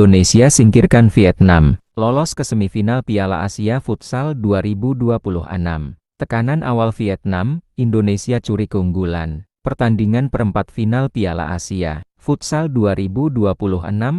Indonesia singkirkan Vietnam, lolos ke semifinal Piala Asia Futsal 2026. Tekanan awal Vietnam, Indonesia curi keunggulan. Pertandingan perempat final Piala Asia Futsal 2026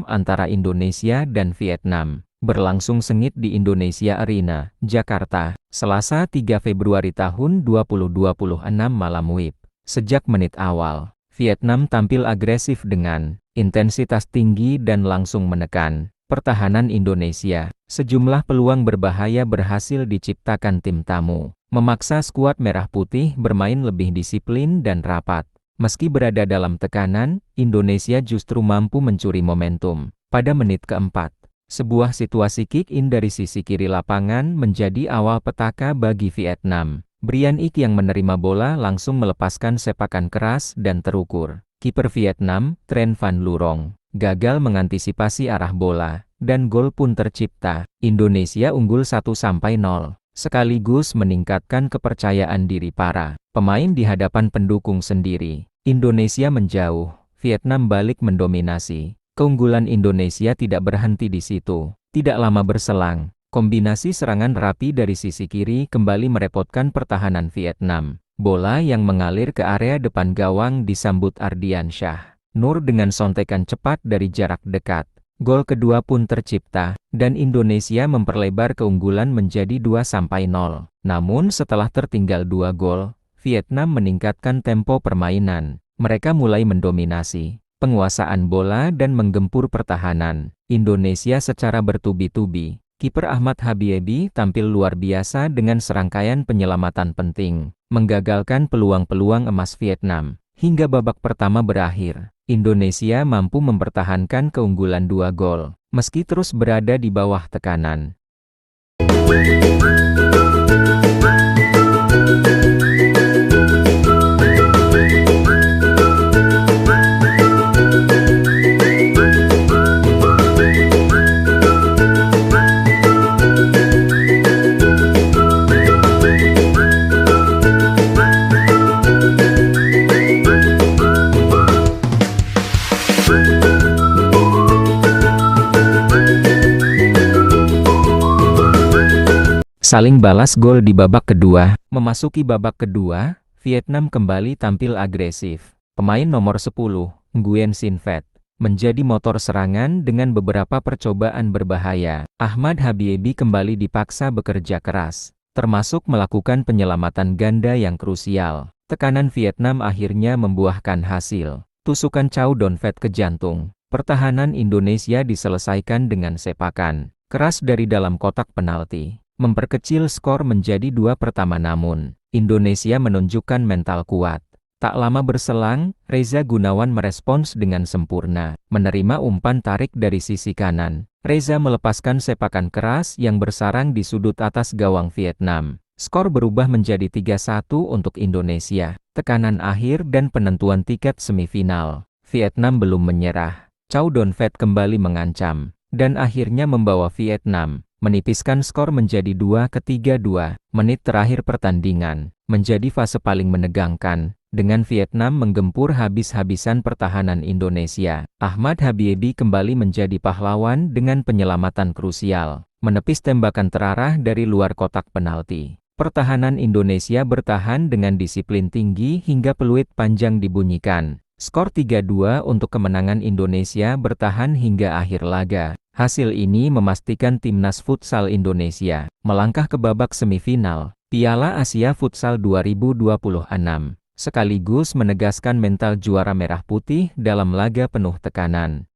antara Indonesia dan Vietnam berlangsung sengit di Indonesia Arena, Jakarta, Selasa 3 Februari tahun 2026 malam WIB. Sejak menit awal, Vietnam tampil agresif dengan intensitas tinggi dan langsung menekan pertahanan Indonesia. Sejumlah peluang berbahaya berhasil diciptakan tim tamu, memaksa skuad merah putih bermain lebih disiplin dan rapat. Meski berada dalam tekanan, Indonesia justru mampu mencuri momentum. Pada menit keempat, sebuah situasi kick-in dari sisi kiri lapangan menjadi awal petaka bagi Vietnam. Brian Ik yang menerima bola langsung melepaskan sepakan keras dan terukur. Kiper Vietnam, Tran Van Lurong, gagal mengantisipasi arah bola, dan gol pun tercipta. Indonesia unggul 1-0, sekaligus meningkatkan kepercayaan diri para pemain di hadapan pendukung sendiri. Indonesia menjauh, Vietnam balik mendominasi. Keunggulan Indonesia tidak berhenti di situ. Tidak lama berselang, kombinasi serangan rapi dari sisi kiri kembali merepotkan pertahanan Vietnam. Bola yang mengalir ke area depan gawang disambut Ardian Syah Nur dengan sontekan cepat dari jarak dekat. Gol kedua pun tercipta, dan Indonesia memperlebar keunggulan menjadi 2-0. Namun setelah tertinggal 2 gol, Vietnam meningkatkan tempo permainan. Mereka mulai mendominasi penguasaan bola dan menggempur pertahanan Indonesia secara bertubi-tubi. Kiper Ahmad Habibie tampil luar biasa dengan serangkaian penyelamatan penting, menggagalkan peluang-peluang emas Vietnam. Hingga babak pertama berakhir, Indonesia mampu mempertahankan keunggulan 2 gol, meski terus berada di bawah tekanan. Saling balas gol di babak kedua. Memasuki babak kedua, Vietnam kembali tampil agresif. Pemain nomor 10, Nguyen Sin Phet, menjadi motor serangan dengan beberapa percobaan berbahaya. Ahmad Habibie kembali dipaksa bekerja keras, termasuk melakukan penyelamatan ganda yang krusial. Tekanan Vietnam akhirnya membuahkan hasil. Tusukan Chow Don Phat ke jantung. Pertahanan Indonesia diselesaikan dengan sepakan keras dari dalam kotak penalti, memperkecil skor menjadi 2-1. Namun, Indonesia menunjukkan mental kuat. Tak lama berselang, Reza Gunawan merespons dengan sempurna, menerima umpan tarik dari sisi kanan. Reza melepaskan sepakan keras yang bersarang di sudut atas gawang Vietnam. Skor berubah menjadi 3-1 untuk Indonesia. Tekanan akhir dan penentuan tiket semifinal. Vietnam belum menyerah. Chow Don Phat kembali mengancam, dan akhirnya membawa Vietnam menipiskan skor menjadi 2-2. Menit terakhir pertandingan menjadi fase paling menegangkan, dengan Vietnam menggempur habis-habisan pertahanan Indonesia. Ahmad Habibie kembali menjadi pahlawan dengan penyelamatan krusial, menepis tembakan terarah dari luar kotak penalti. Pertahanan Indonesia bertahan dengan disiplin tinggi hingga peluit panjang dibunyikan. Skor 3-2 untuk kemenangan Indonesia bertahan hingga akhir laga. Hasil ini memastikan timnas futsal Indonesia melangkah ke babak semifinal Piala Asia Futsal 2026, sekaligus menegaskan mental juara merah putih dalam laga penuh tekanan.